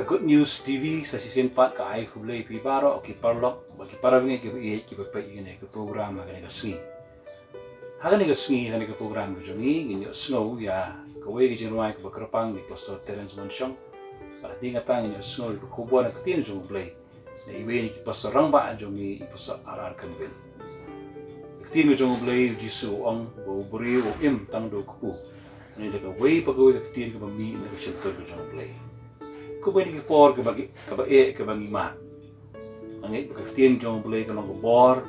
Ka Good News TV sa season 4 ka ay kublay pibaro o kiparlok bagi para bingi kipa ini ke program agani ka sngi. Hagani ka sngi hagani ka program ko jongi ginyo snow ya kawai ki Jingrwai ka bakrapang ni Pastor Terrence Wanshong para di ngatang ginyo snow ko Khubor na katin jong blay. Na iwe ni ki Pastor Rangba jongi Pastor Arar Cunville. Katin jong blay jisu ang bo buri o im tang do ku. Ni daga way pagawai ka katin ka bami na ka shelter ko jong blay. Khubor ni Khubor ke bagi ma. Angit bakatien jong boleh kalau Khubor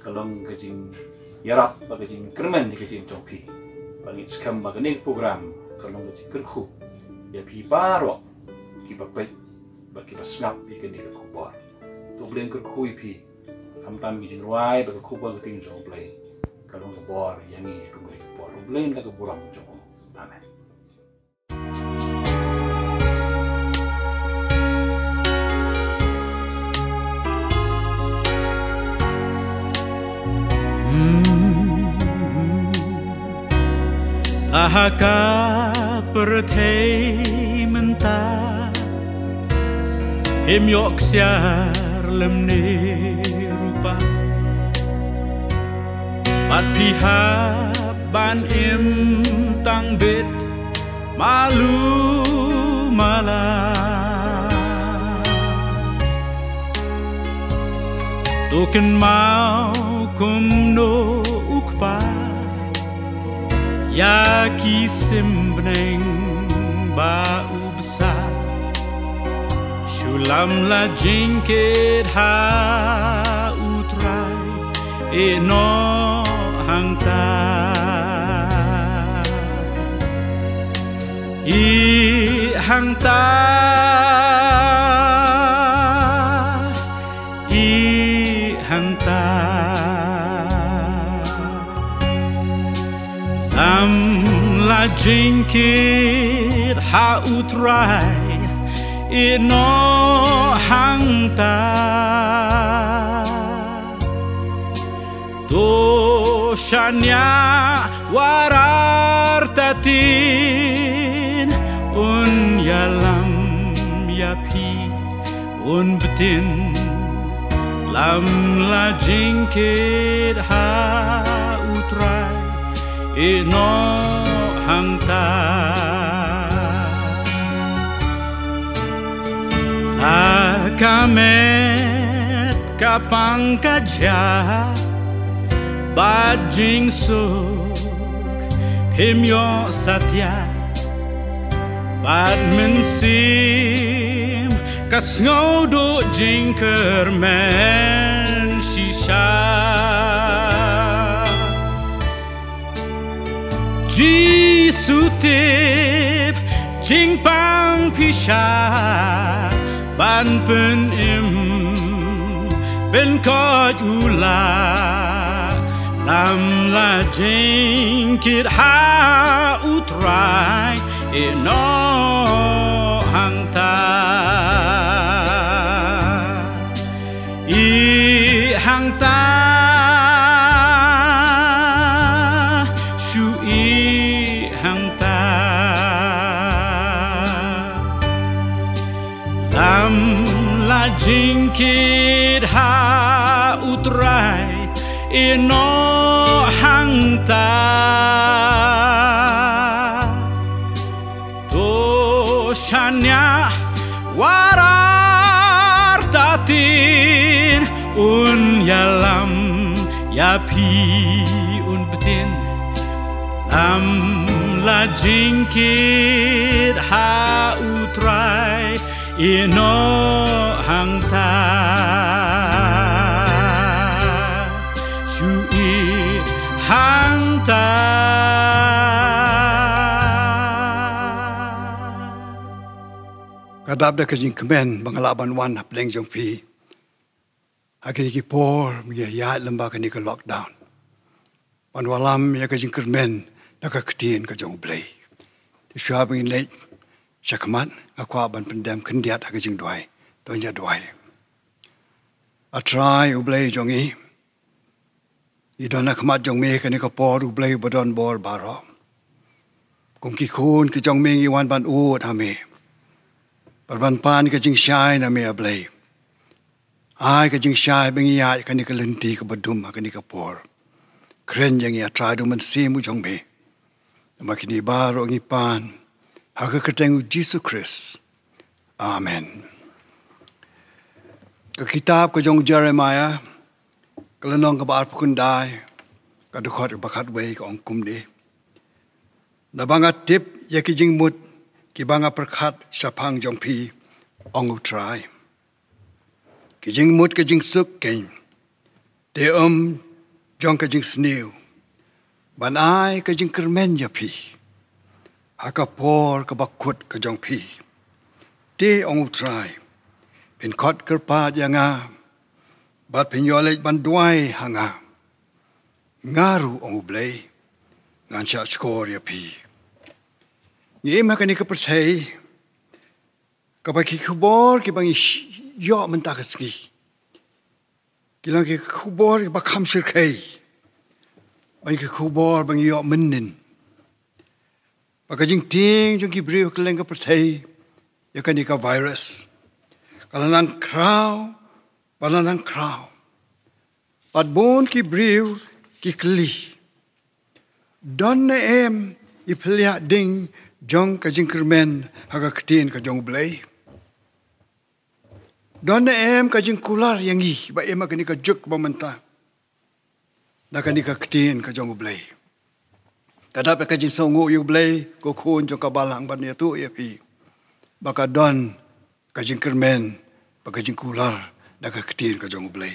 kalau kajing yarap bakajing kerman di kajing jongpi. Bangit skam bagani program kalau kajing kerku ya pi baro ki bapai bagi basngap di kadi Khubor. Tu boleh kerku pi. Kamtam ki Jingrwai bagi Khubor kating jong boleh kalau Khubor yang ni kemudian Khubor boleh tak keburang jong. Amen. Ahaka perthei menta him yok siar lemne rupa bat piha ban im tang bit malu mala token mau kum no ukpa ya ki simbreng ba ubsa shulam la jinkit ha utrai e no hangta i hangta la jinkit ha utrai ino hangta doshanya warar tatin un yalam yapi un betin lam la jinkit ha utrai ino hangta akamet kapang kaja bajing suk himyo satya bad mensim kasngodo jingker men shisha Ji sutip jing pang pisha ban pen im ben kot ula lam la jing kit ha utrai ino hangta i hangta jinkit ha utrai ino hangta toshanya warar tatin un yalam yapi un betin lam la jinkit ha utrai ino hangta shui hangta kadab da kajing kemen bangalaban wan hapleng jong pi akini ki por mi ya lamba kani ka lockdown panwalam ya kajing kemen da ka ktin ka jong play ti shopping late Syakaman, aku aban pendam kendiat hak Jingrwai, tuanya doai. Atrai ublay jongi, idona kemat jong me kani kapor ublay badon bor baro. Kung kikun ki jong me iwan ban ut hame. Perban pan ka jing shai na me ablay. Ai ka jing shai bengi ya ka ni ka lenti ka badum ka ni ka por. Kren yang ya try do man simu jong be. Makini baro ngi pan. Haka keteng Jesus Christ. Amen. Ka kitab ka jong Jeremiah kalanong ka baar pukundai ka dukhat bakat way ka ongkum di. Nabanga tip ya ki jing mut ki banga perkhat sapang jong pi ong utrai. Ki jing mut ka jing suk ken. Te jong ka jing snew. Ban ai ka jing kermen ya pi. Haka por ka bakut ka jong pi. Te ong utrai. Pin kot kerpat yanga. Bat pin yolej ban duai hanga. Ngaru ong ublay. Ngan sya skor ya pi. Ye makani ka percay. Kapag ki Khubor ki bangi yo mentakas ki. Kilang ki Khubor ki bakam sirkay. Bangi ki Khubor bangi yo menin. Pagkajing ting jong ki briw kilang ka percay. Yakani ka virus. Kalanang kraw. Balanang kraw. Padbon ki briw ki kli. Don na ipilya ding jong ka jing kermen haga ketin ka jong blay. Don na ka jing kular yang ba kani ka juk bamanta. Na kani ka ketin ka jong blay. Kadap ka jing songo yu blay ko kun jong ka balang ban ya tu ya pi. Baka don ka jing kermen baka jing kular na ka ketin ka jong blay.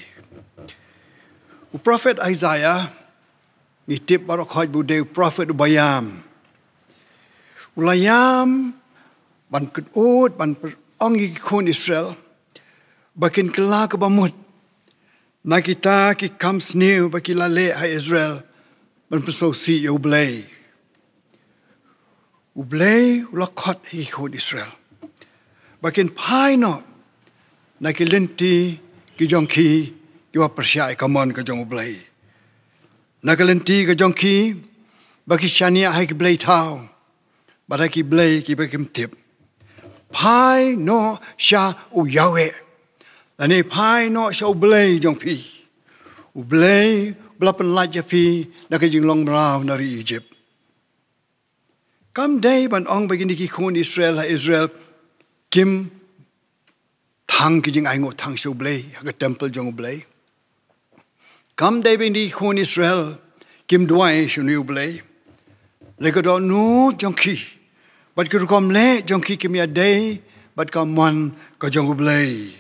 U prophet Isaiah ngitip barok hoj bude prophet ubayam. Ulayam ban kut ban ongi kun Israel bakin kela ke bamut. Na kita ki kam snew baki lale hai Israel ban persosi ublay. Ublay ulakot hi kun Israel. Bakin pai no na ki lenti ki jong ki wa persyai kamon ka jong ublay. Nakalenti ka jong ki baki shania hai ki blay tau. Bada ki blay ki bakim tip. Pai no sha u yawe. Lani pai no sha u blay jong pi. U blay belapan laja pi naka jing long braw nari Egypt. Kam day ban ong bagini ki kun Israel ha Israel kim thang ki jing aingo thang sha u blay haga temple jong u blay. Kam day bindi kun Israel kim duai shu ni u blay. Lego do nu jong ki. Bat ki rukom le jong ki kim ya day. Bat ka mon ka jong u blay.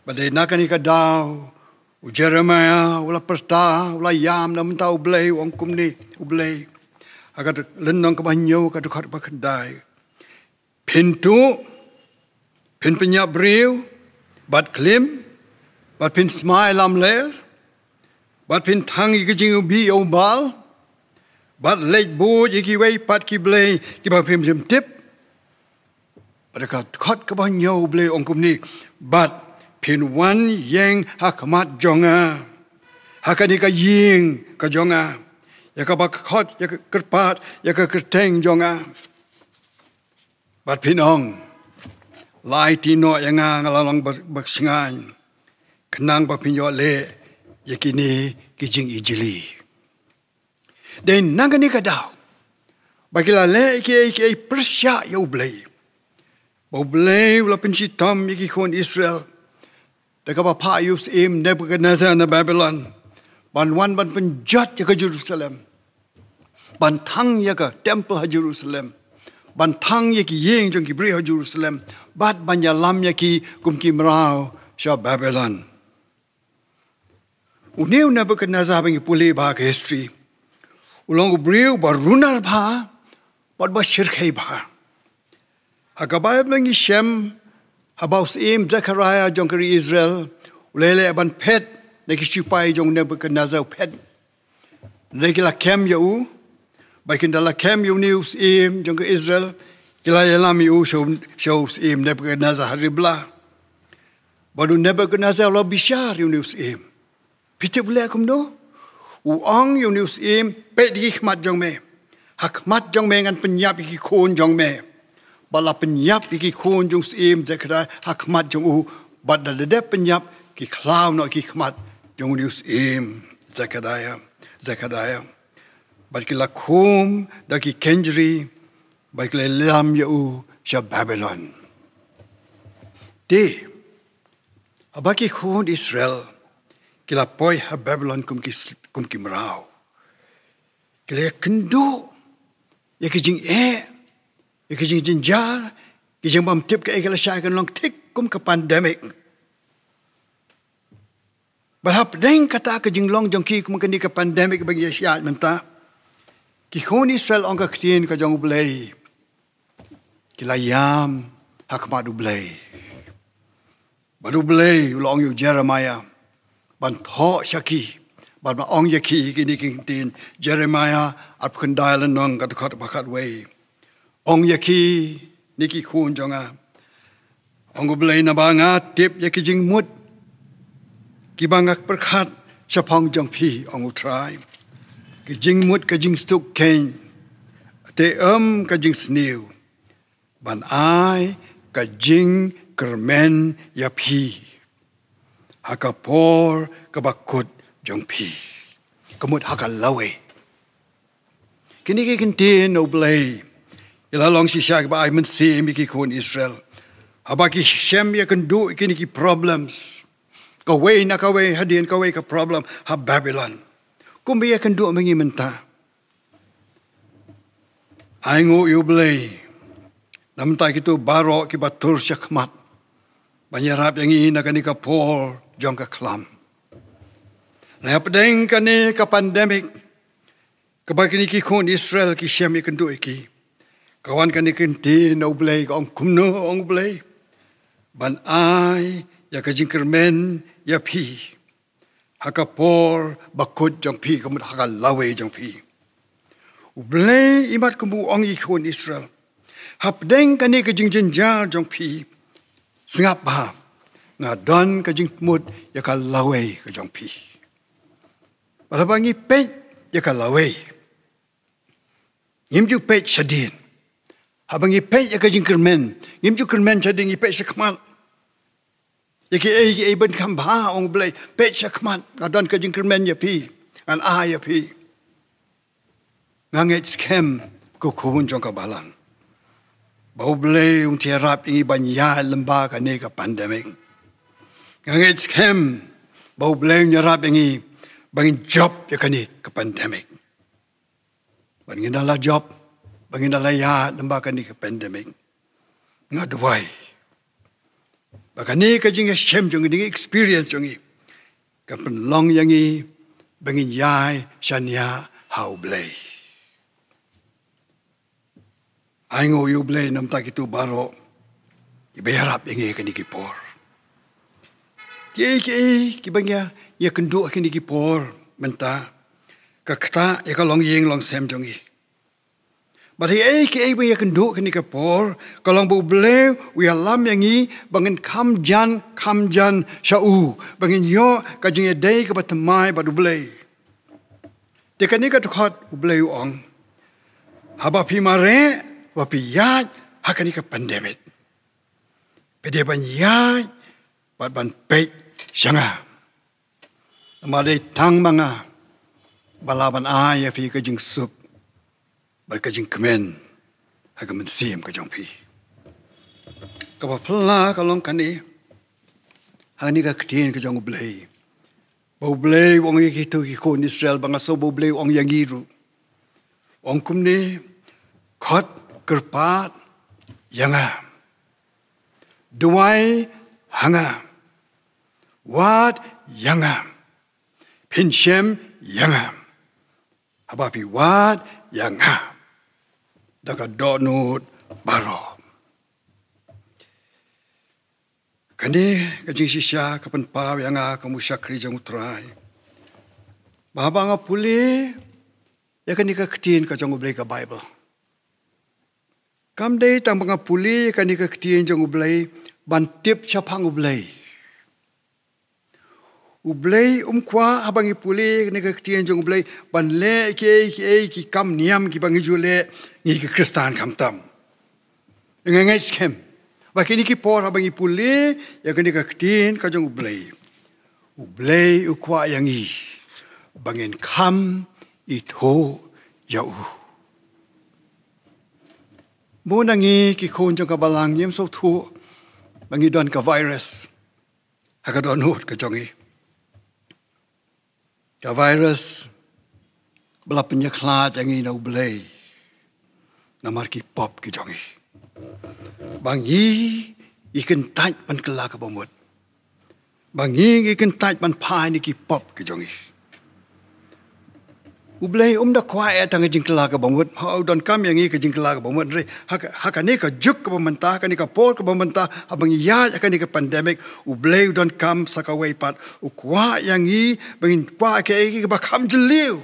Bat day nakani ka daw. U Jeremiah, ula perta, ula yam na menta u blay. Wang kum ni u blay. Agat lenong ka banyo ka dukat bakandai. Pintu. Pin penyak briw. Bat klim. Bat pin smile am ler. Bat pin tangi ka jing ubi o bal. Bat lej bu iki way pat ki blay ki ba pim jim tip. Pada ka khot ka ban yo blay ongkum ni. Bat pin wan yang hakamat jonga. Hakani ka ying ka jonga. Ya ka ba khot ya ka kerpat ya ka kerteng jonga. Bat pin ong. Lai tino yang ngalang baksingan. Kenang ba pin yo le yakini kijing ijili. Dan nangani ka daw. Bagila le iki persya ya ublay. Ublay wala pinsitam iki kon Israel. Daka ba pa yus Nebuchadnezzar na Babylon. Ban wan ban penjat ya ka Jerusalem. Ban tang ya ka temple ha Jerusalem. Ban tang ya ki yeng jong ki bri ha Jerusalem. Bat ban ya lam ya ki kum ki mrao sha Babylon. Uniu Nebuchadnezzar bangi puli ba ka history. Ulong briu barunar ba bat ba shirkai ba. Hakabay bangi Shem habaus Zechariah jong kari Israel ulele ban pet nakisipay jong Nebuchadnezzar pet. Nakila kem yau bakin dala kem yau news jong kari Israel kila yalam yu shows Nebuchadnezzar haribla. Baru Nebuchadnezzar lo bishar yu news Piti boleh akum no? Uang yu news pe di hikmat jong me. Hakmat jong me ngan penyap iki kon jong me. bala penyap ki khun jong sim Zechariah hakmat jong u bat de penyap ki klau no ki khmat jong news im Zechariah bat ki lakum da ki kenjri bat ki lam ya u sha Babylon de abaki khun Israel kila poi ha Babylon kum ki mrau kila kendo ya ki jing ya ki jing jinjar ki jing bam tip ka ekala sha kan long tik kum ka pandemic balap deng kata ka jing long jong ki kum ka ni ka pandemic bagi sha menta ki khun Israel ong ka ktien ka jong blai kila yam hakma du blai badu blai long yu Jeremiah ban tho shaki ban ma ong yaki ki ni king tin Jeremiah at kandai lan nong ka khat bakat wei ong yaki ni ki khun jonga ong blai na ba nga tip yaki jing mut ki bangak perkhat chapong jong phi ong utrai ki jing mut ka jing stuk ken te ka jing snew ban ai ka jing kermen ya phi hakapor kabakut jong phi kamut hakalawe kini ki kintin no blay ila long si sha ba ai men se mi ki khun Israel habaki shem ya kan do kini ki problems ka way na ka way hadin ka way ka problem ha Babylon kumbi ya kan do mangi menta ai ngo yu blay namta kitu baro ki batur syakmat banyarap yang ini nak ni ka Paul jong ka klam na pedeng kan ni ka pandemic ka bagi ki khun Israel ki syam ikan do iki kawan kan ni kenti no blay ong kumno ong blay ban ai ya ka jingkermen ya phi hakapor bakut jong phi kamut hakal lawe jong phi blay imat kumbu ong i khun Israel hapdeng kan ni ka jingjenja jong phi sengap ba nga don ka jing mut ya ka lawe ka jong phi balabangi pe ya ka lawe ngim ju pe shadin habangi pe ya ka jing kermen ngim ju kermen shadin i pe shakman ya ki e ben kam ba ong blai pe shakman nga don ka jing kermen ya phi an a ya phi nganget skem ko khun jong ka balang bau blai ung tiarap ingi banya lemba ka ne ka pandemic ngangit skem bau blai nyarap ingi bangin job ya ka ne ka pandemic bangin dala job bangin dala ya lemba ka ne ka pandemic ngadwai bakani ka jing shem jong ni experience jong ka penlong yangi bangin yai shania how blai ai ngo yu blay nam ta kitu baro ibayarap ingi kan ikipor ki bangya ya kendu kan ikipor menta ka kata ya ka long ying long sem jongi but ki ya kendu kan ikipor kalong bu blay wi alam yangi bangin kam jan shau bangin yo ka jing dei ka batmai badu blay te kan ka thot blay ong haba phi mare wapi yaj hakani ka pandemic pede ban yaj ban pe shanga amade tang manga balaban ya fi ka jing sup bal ka jing kmen hagaman sim ka jong pi ka ba phla ka long kani hani ka ktin ka jong blay wong ki tu ki ko Israel banga so bo blay ong yangiru ong kumne khot kerpat yanga duai hanga wat yanga pinshem yanga habapi wat yanga daga donut baro kani kajing sisya kapan pa yanga kamu syakri jang utrai baba nga puli ya kani ka ktin ka jang ublay ka Bible kam day tang mga puli kani ka ktien jong ublay bantip chapang ublay kwa habang ipuli kani ka ktien jong ublay banle ki kam niam ki bang jule ni ka Kristan kam tam Ngai scam. Bagi ni ki por abangi puli ya kini ka ketin ka jong ublay. Ublay ukwa yang i. Bangin kam itho ya u. Mo nangi ki kon jong ka balang yem so thu. Bangi don ka virus. Haka don hut ka jong i. Ka virus bela penyaklat yang i na ublay. Namar ki pop ki jong i. Bangi ikan taj pan kelak ke bomot. Bangi ikan taj pan pai ni ki pop ke jongi. Ublay da kuai tang jing kelak ke bomot. Hau don kam yang i ke jing kelak ke bomot re. Hak ni ka juk ke pemerintah, kan ni ka por ke pemerintah, abang ya kan ni ka pandemik. Ublay don kam sakawai pat. Kuai yang i bangin kuai ke i ke bakam jeliu.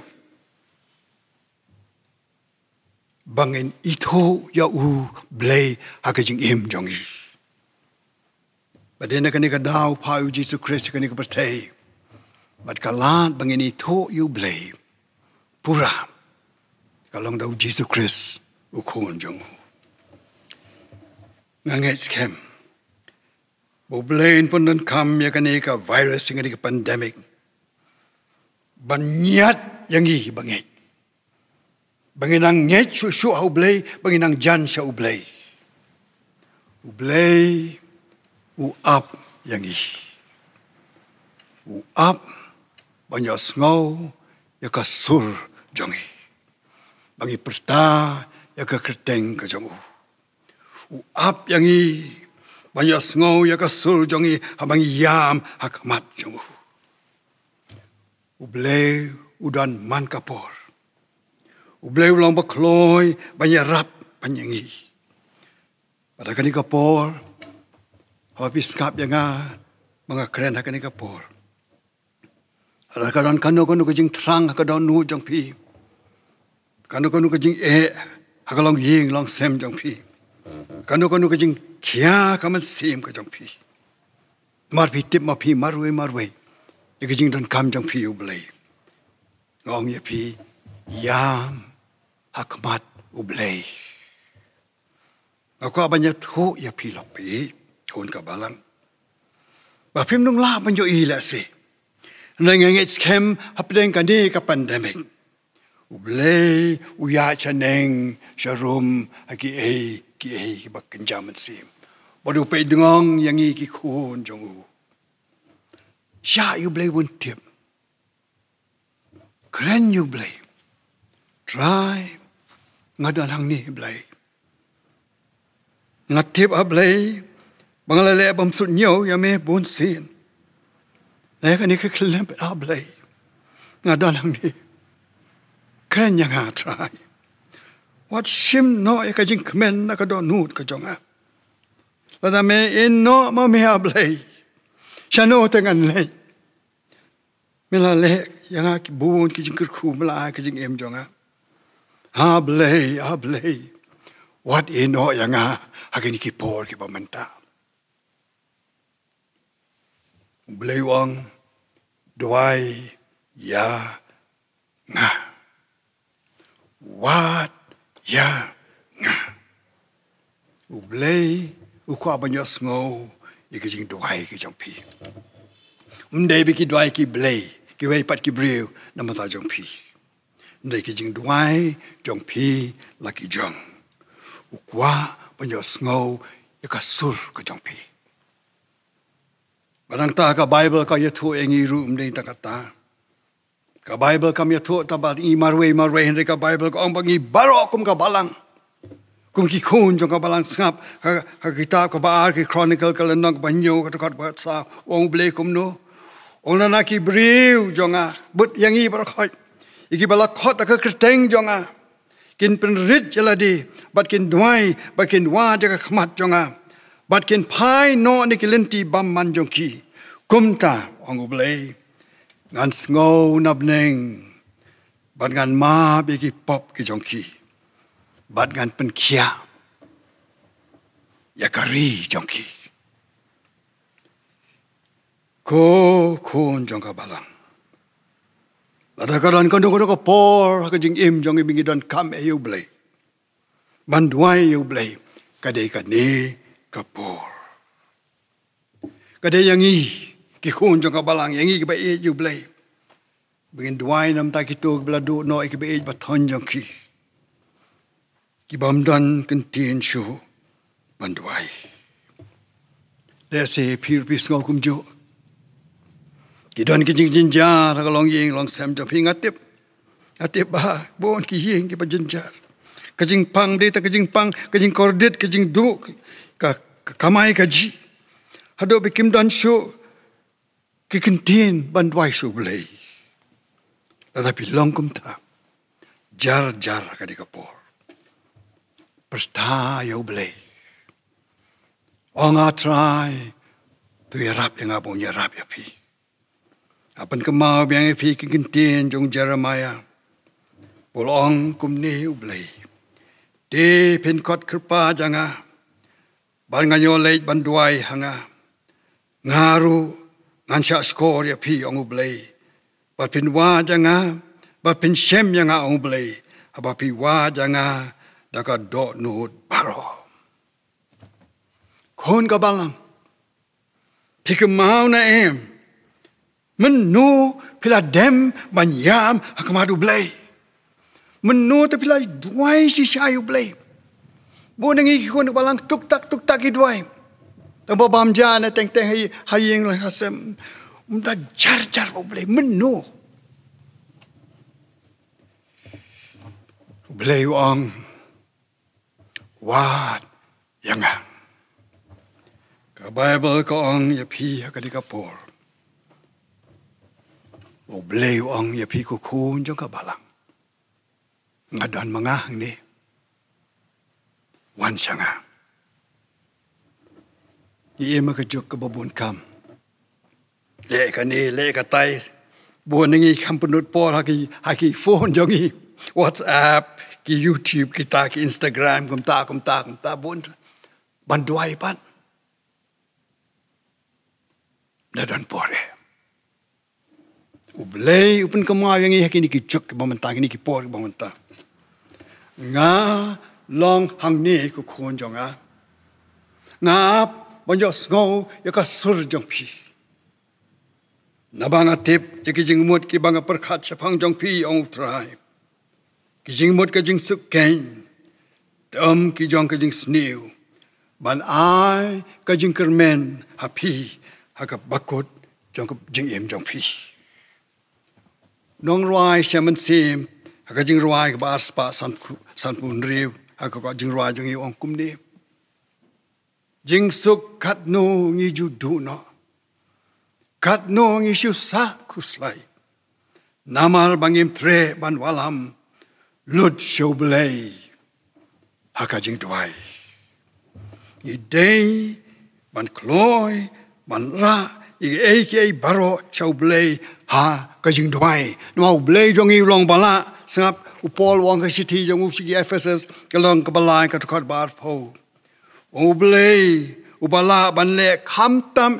Bangin itu ya u blay hakajing im jongi. Badena kanika daw pau Jesus Christ kanika bertay. Bad kalat bangin itu you blay. Pura. Kalong daw Jesus Christ ukon jongu. Ngangai scam. Bo blayin pun dan kam ya kanika virus kanika pandemic. Banyat yang i bangit. Banginang nyet susu ublay, banginang jan sa ublay. Ublay, uap yang i. Uap, banyak sengaw, yaka sur jongi. Bangi perta, yaka kerteng ka jongu. Uap yang i, banyak sengaw, yaka sur jongi, habang yam hakamat jongu. Ublay, udan man kapor. Ublay ulang bakloy, banyak rap, panyangi. Pada kani kapor, habis kap yang mga keren hakani kapor. Ada kadang kanu kajing terang hakadon nu jong pi. Kanu kajing hakalong ying long sem jong pi. Kanu kajing kia kaman sim ka jong pi. Mar pi tip ma pi marwe. Kajing dan kam jong pi ublay. Ngong ya pi yam hakmat ublay. Aku banyak tu ya pilok pi kon kabalang. Bapim nung la banyo ila si. Nangangit scam hapdeng kani ka pandemic. Ublay uya chaneng sharum ki bakin jaman sim. Bodo pe dengong yang i ki kon jongu. Sya ublay won tip. Keren ublay. Try ngadan hang ni blay. Ngatip ablay bangalale bamsut nyo yame bon sin. Leka ni keklem ablay. Ngadan hang ni. Keren yang try. What shim no ya kajing kemen na kadon nut ka jonga. Lada me in no ma me ablay. Shano tengan lay. Mila le yang aki bun kijing kerku mela kijing em jonga. Ablay. What ino yang hagini ki por ki pamenta. Ublay wang doai ya nga. What ya nga. Ublay ukwa banyak sengaw ikijing doai ki jong pi. Mday biki doai ki blay ki wai pat ki brew namata jong pi. Ndai ki jing duai jong pi laki jong. Ukwa banyak sengaw yaka sur ke jong pi. Barang ta ka Bible ka yatu engi ru mdai ta kata. Ka Bible kam yatu tabat i marwe henry ka Bible ka ang bangi baro kum ka balang. Kum ki kun jong ka balang sngap ka kita ka baar ki chronicle ka lanok banyo ka kat bat sa ong ble kum no. Ong na ki brew jonga but yang i barakot. Iki bala kot ka kerteng jonga. Kin penrit jaladi bat kin duai bat kin wa jaga khmat jonga. Bat kin pai no ni kilenti bam man jongki. Kumta ong ublay. Ngan sngo nabneng. Bat ngan ma biki pop ki jongki. Bat ngan penkia. Yakari jongki. Ko kun jongka balang. Ada karan kono ko por ka jing im jong ibingi don kam e ublay. Banduai ublay. kadai kane kapor. Kadai yang ki khun jong ka balang yang ki ba e ju blai. Bengin duai nam ta ki tu bla du no ki ba e ba thon jong ki. Ki bam dan kan tien shu ban duai. Le se phir pis ngau kum ju. Ki don ki jing jin jar ka long yeng long sam jong phi ngatip. Atip ba bon ki yeng ki ba jin jar. Ka jing pang de ta ka jing pang ka jing kordit ka jing du ka kamai ka ji. Hado bikim dan shu ki kentin ban duai shu blai. Tetapi long kum ta jar jar ka di kapor. Perta yo blai. Onga try tu ya rap yang abong ya rap ya pi. Apan kemau yang pi ki kentin jong Jeremiah. Bolong kum ne blai. De pen kot kerpa janga. Ban nganyo leit ban duai hanga. Ngaru ngansha skor ya pi ong blai. Bat pin wa janga, bat pin shem janga ong blai. Haba pi wa janga daka do nut baro. Khon ka balang. Pi ke mau na em. Menu pila dem ban yam hakamadu blai. Menu te pila duai si sayu blai. Bu nengi khon ka balang tuk tak ki duai. Tanpa bamja na teng hayeng lah hasem. Munda jar boleh menu. Boleh wang wat yang ka Bible ka ong ya pi ka di kapor. Boleh wang ya pi ko kun jong ka balang. Ngadan mangah ni. Wanshong. Ia makajuk ke babun kam. Le ka ni, le ka tai. Buan nengi kam penut por haki phone jongi. WhatsApp, ki YouTube, kita ki Instagram, kum ta bun. Banduai pan. Dadan pore. Ublay upun kemau yang haki ni ki juk ke bamanta, ni ki por ke bamanta. Nga long hang ni ku khon jonga. Nga banyak ngau ya ka sur jong pi. Nabang atip ya ki jing mut ki bang perkhat sapang jong pi ong trai. Ki jing mut ka jing suk ken. Dam ki jong ka jing snew. Ban ai ka jing kermen hapi ha ka bakut jong ka jing em jong pi. Nong rai shaman sim ha ka jing rai ka bar spa san pun riu ha ka jing rai jong i ong kum ni. Jing suk kat no ngi ju du no. Kat no ngi shu sa kuslai. Namal bangim tre ban walam. Lut show blay. Haka jing duai. Ngi day ban kloy ban ra. Ngi aka baro show blay. Ha ka jing duai. Nama blay jong i long bala. Sangap upol wang ka siti jong ufsiki Ephesus. Kalong kabalai ka tukot bar po. Ublay, ubala banle kamtam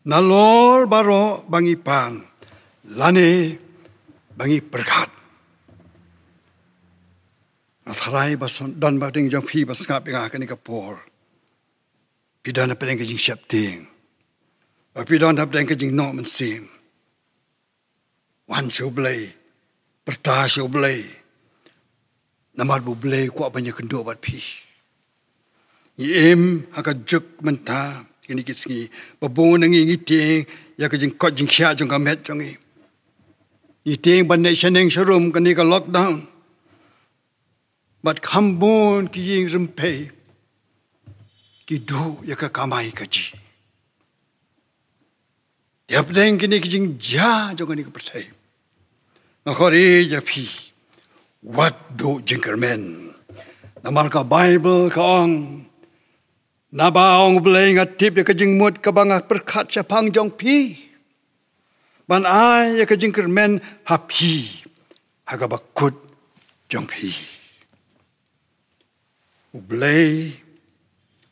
nalor baro bangi pan, lane bangi perkat. Natharai bason dan bading jong fi basngap yang akan ikapor. Pidan apa yang kejing siap ting. Pidan apa yang kejing no mensim. Wanshong blay, pertasyo blay. Namar bu blay kuat banyak kendo bat pi. Iem haka juk menta ini kisngi babon nangi ngiting ya ka jing kot jing khia jong ka met jong i ngiting ban nei shaneng sharum ka ni ka lockdown but khambon ki ying rempe ki du ya ka kamai ka ji ya pdeng ki ni ki jing ja jong ka ni ka percaya ngakori ya pi what do jinkermen namal ka Bible ka ong Nabaong blay nga tip ya kajing mut kabanga perkat sapang jong pi. Ban ay ya kajing kermen hapi. Hagabakut jong pi. Ublay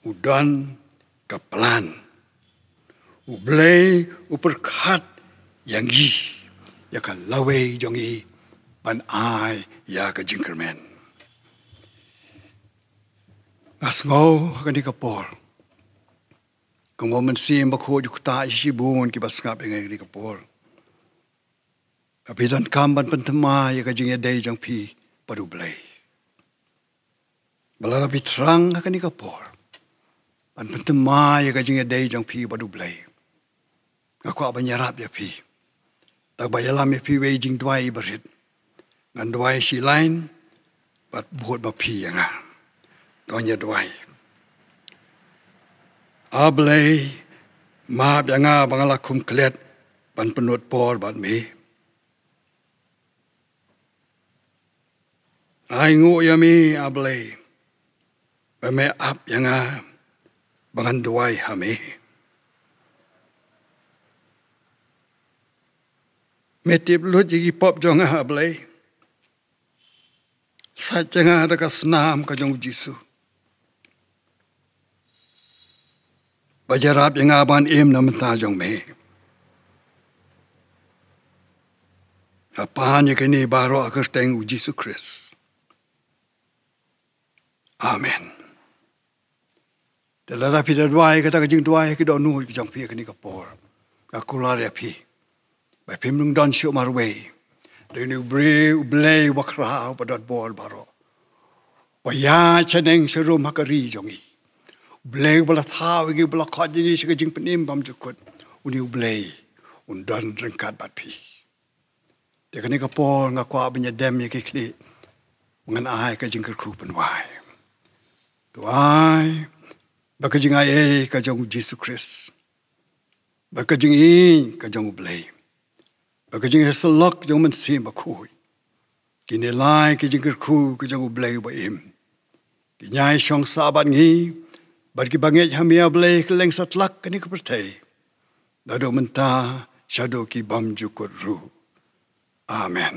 udan kaplan. Ublay uperkat yang gi. Ya ka lawe jong i. Ban ay ya kajing kermen. Ngas ngau kan di kapor. Kung mo man sim bako di kuta isibun ki basngap ingay di kapor. Kapitan kamban pentema ya kajing ya day jang pi padu blay. Balarapi terang kan di kapor. Pan pentema ya kajing ya day jang pi padu blay. Aku apa nyarap ya pi. Tak bayalam ya pi wei Jingrwai berit. Ngan Jingrwai si lain bat buat ba pi yang ah. Tonya Jingrwai. Ablay maap yang ah bangalakum kelet pan penut por bat me. Ai ngu ya mi ablay. Ba me ap yang ah bangan Jingrwai ha me. Metip lut jigi pop jong ah ablay. Sa janga ada kasnam ka jong Jisu. Bajarap yang aban im na menta jong me. Apaan ya kini baro akar teng Jisu Kris. Amen. Dalam rapi Jingrwai kata Jingrwai ke donu ke jong pi kini kapor. Kakular ya pi. By pimnung don show marway. Dini ublay wakra padot bor baro. Waya chaneng serum hakari jongi. Ublay bala thaw igi bala khodingi sika jing penim bam jukut. Uni ublay undon rengkat bat pi. Dekani kapor ngakwa benya dem yaki kli. Ngan ai ka jing kerkupen wai. Tuai baka jing ai ka jong Jisu Kris. Baka jing i ka jong ublay. Baka jing heselok jong men sim bakui. Kini lai ki jing kerku ke jong ublay ba im. Kinyai syong sabat ngi. Bagi banget hamia ublay ke leng satlak kani kepertai. Dado menta syado ki bam jukut ru. Amen.